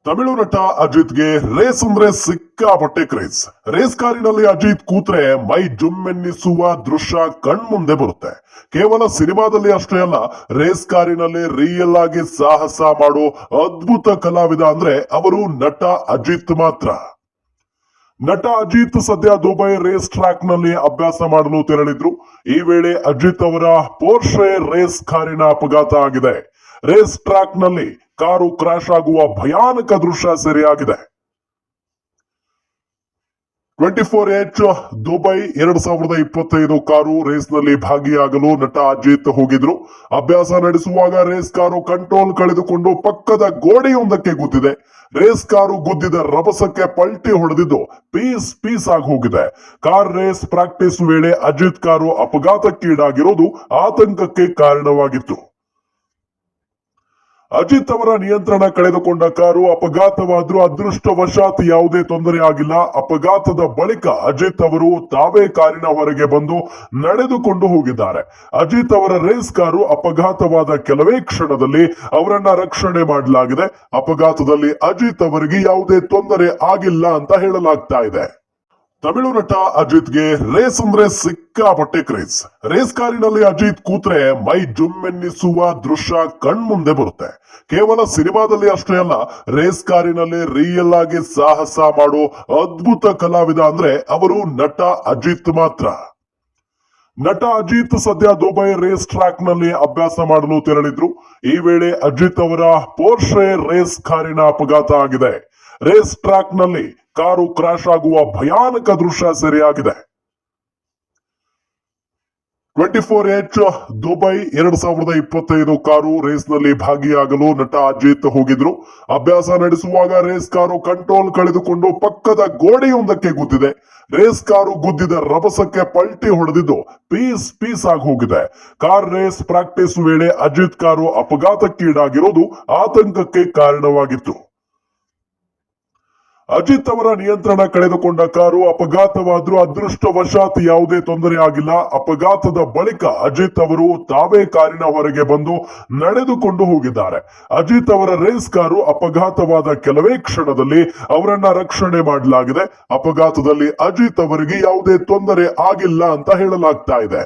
ತಮಿಳು ನಟ ಅಜಿತ್ಗೆ ರೇಸ್ ಅಂದ್ರೆ ಸಿಕ್ಕಾಪಟ್ಟೆ ಕ್ರೇಜ್. ರೇಸ್ ಕಾರಿನಲ್ಲಿ ಅಜಿತ್ ಕೂತ್ರೆ ಮೈ ಜುಮ್ಮೆನ್ನಿಸುವ ದೃಶ್ಯ ಕಣ್ಮುಂದೆ ಬರುತ್ತೆ. ಕೇವಲ ಸಿನಿಮಾದಲ್ಲಿ ಅಷ್ಟೇ ಅಲ್ಲ, ರೇಸ್ ಕಾರಿನಲ್ಲಿ ರಿಯಲ್ ಆಗಿ ಸಾಹಸ ಮಾಡೋ ಅದ್ಭುತ ಕಲಾವಿದ ಅಂದ್ರೆ ಅವರು ನಟ ಅಜಿತ್ ಮಾತ್ರ. ನಟ ಅಜಿತ್ ಸದ್ಯ ದುಬೈ ರೇಸ್ ಟ್ರ್ಯಾಕ್ ನಲ್ಲಿ ಅಭ್ಯಾಸ ಮಾಡಲು ತೆರಳಿದ್ರು. ಈ ವೇಳೆ ಅಜಿತ್ ಅವರ ಪೋರ್ಷೆ ರೇಸ್ ಕಾರಿನ ಅಪಘಾತ ಆಗಿದೆ. ರೇಸ್ ಟ್ರ್ಯಾಕ್ ನಲ್ಲಿ ಕಾರು ಕ್ರಾಶ್ ಆಗುವ ಭಯಾನಕ ದೃಶ್ಯ ಸೆರೆಯಾಗಿದೆ. 24H ದುಬೈ 2025 ಕಾರು ರೇಸ್ ನಲ್ಲಿ ಭಾಗಿಯಾಗಲು ನಟ ಅಜಿತ್ ಹೋಗಿದ್ರು. ಅಭ್ಯಾಸ ನಡೆಸುವಾಗ ರೇಸ್ ಕಾರು ಕಂಟ್ರೋಲ್ ಕಳೆದುಕೊಂಡು ಪಕ್ಕದ ಗೋಡೆಯೊಂದಕ್ಕೆ ಗುದ್ದಿದೆ. ರೇಸ್ ಕಾರು ಗುದ್ದಿದ ರಭಸಕ್ಕೆ ಪಲ್ಟಿ ಹೊಡೆದಿದ್ದು ಪೀಸ್ ಪೀಸ್ ಆಗಿ ಹೋಗಿದೆ. ಕಾರ್ ರೇಸ್ ಪ್ರಾಕ್ಟೀಸ್ ವೇಳೆ ಅಜಿತ್ ಕಾರು ಅಪಘಾತಕ್ಕೀಡಾಗಿರೋದು ಆತಂಕಕ್ಕೆ ಕಾರಣವಾಗಿತ್ತು. ಅಜಿತ್ ಅವರ ನಿಯಂತ್ರಣ ಕಳೆದುಕೊಂಡ ಕಾರು ಅಪಘಾತವಾದ್ರೂ ಅದೃಷ್ಟವಶಾತ್ ಯಾವುದೇ ತೊಂದರೆ ಆಗಿಲ್ಲ. ಅಪಘಾತದ ಬಳಿಕ ಅಜಿತ್ ಅವರು ತಾವೇ ಕಾರಿನ ಹೊರಗೆ ಬಂದು ನಡೆದುಕೊಂಡು ಹೋಗಿದ್ದಾರೆ. ಅಜಿತ್ ಅವರ ರೇಸ್ ಕಾರು ಅಪಘಾತವಾದ ಕೆಲವೇ ಕ್ಷಣದಲ್ಲಿ ಅವರನ್ನ ರಕ್ಷಣೆ ಮಾಡಲಾಗಿದೆ. ಅಪಘಾತದಲ್ಲಿ ಅಜಿತ್ ಅವರಿಗೆ ಯಾವುದೇ ತೊಂದರೆ ಆಗಿಲ್ಲ ಅಂತ ಹೇಳಲಾಗ್ತಾ ಇದೆ. ತಮಿಳು ನಟ ಅಜಿತ್ಗೆ ರೇಸ್ ಅಂದ್ರೆ ಸಿಕ್ಕಾಪಟ್ಟೆ ಕ್ರೇಜ್. ರೇಸ್ ಕಾರಿನಲ್ಲಿ ಅಜಿತ್ ಕೂತ್ರೆ ಮೈ ಜುಮ್ಮೆನ್ನಿಸುವ ದೃಶ್ಯ ಕಣ್ಮುಂದೆ ಬರುತ್ತೆ. ಕೇವಲ ಸಿನಿಮಾದಲ್ಲಿ ಅಷ್ಟೇ ಅಲ್ಲ, ರೇಸ್ ಕಾರಿನಲ್ಲಿ ರಿಯಲ್ ಆಗಿ ಸಾಹಸ ಮಾಡೋ ಅದ್ಭುತ ಕಲಾವಿದ ಅಂದ್ರೆ ಅವರು ನಟ ಅಜಿತ್ ಮಾತ್ರ. ನಟ ಅಜಿತ್ ಸದ್ಯ ದುಬೈ ರೇಸ್ ಟ್ರ್ಯಾಕ್ ನಲ್ಲಿ ಅಭ್ಯಾಸ ಮಾಡಲು ತೆರಳಿದ್ರು. ಈ ವೇಳೆ ಅಜಿತ್ ಅವರ ಪೋರ್ಷೆ ರೇಸ್ ಕಾರಿನ ಅಪಘಾತ ಆಗಿದೆ. ರೇಸ್ ಟ್ರ್ಯಾಕ್ ನಲ್ಲಿ ಕಾರು ಕ್ರಾಶ್ ಆಗುವ ಭಯಾನಕ ದೃಶ್ಯ ಸೆರೆಯಾಗಿದೆ. 24H ದುಬೈ 2025 ಕಾರು ರೇಸ್ ನಲ್ಲಿ ಭಾಗಿಯಾಗಲು ನಟ ಅಜಿತ್ ಹೋಗಿದ್ರು. ಅಭ್ಯಾಸ ನಡೆಸುವಾಗ ರೇಸ್ ಕಾರು ಕಂಟ್ರೋಲ್ ಕಳೆದುಕೊಂಡು ಪಕ್ಕದ ಗೋಡೆಯೊಂದಕ್ಕೆ ಗುದ್ದಿದೆ. ರೇಸ್ ಕಾರು ಗುದ್ದಿದ ರಭಸಕ್ಕೆ ಪಲ್ಟಿ ಹೊಡೆದಿದ್ದು ಪೀಸ್ ಪೀಸ್ ಆಗಿ ಹೋಗಿದೆ. ಕಾರ್ ರೇಸ್ ಪ್ರಾಕ್ಟೀಸ್ ವೇಳೆ ಅಜಿತ್ ಕಾರು ಅಪಘಾತಕ್ಕೀಡಾಗಿರೋದು ಆತಂಕಕ್ಕೆ ಕಾರಣವಾಗಿತ್ತು. ಅಜಿತ್ ಅವರ ನಿಯಂತ್ರಣ ಕಳೆದುಕೊಂಡ ಕಾರು ಅಪಘಾತವಾದ್ರೂ ಅದೃಷ್ಟವಶಾತ್ ಯಾವುದೇ ತೊಂದರೆ ಆಗಿಲ್ಲ. ಅಪಘಾತದ ಬಳಿಕ ಅಜಿತ್ ಅವರು ತಾವೇ ಕಾರಿನ ಹೊರಗೆ ಬಂದು ನಡೆದುಕೊಂಡು ಹೋಗಿದ್ದಾರೆ. ಅಜಿತ್ ಅವರ ರೇಸ್ ಕಾರು ಅಪಘಾತವಾದ ಕೆಲವೇ ಕ್ಷಣದಲ್ಲಿ ಅವರನ್ನ ರಕ್ಷಣೆ ಮಾಡಲಾಗಿದೆ. ಅಪಘಾತದಲ್ಲಿ ಅಜಿತ್ ಅವರಿಗೆ ಯಾವುದೇ ತೊಂದರೆ ಆಗಿಲ್ಲ ಅಂತ ಹೇಳಲಾಗ್ತಾ ಇದೆ.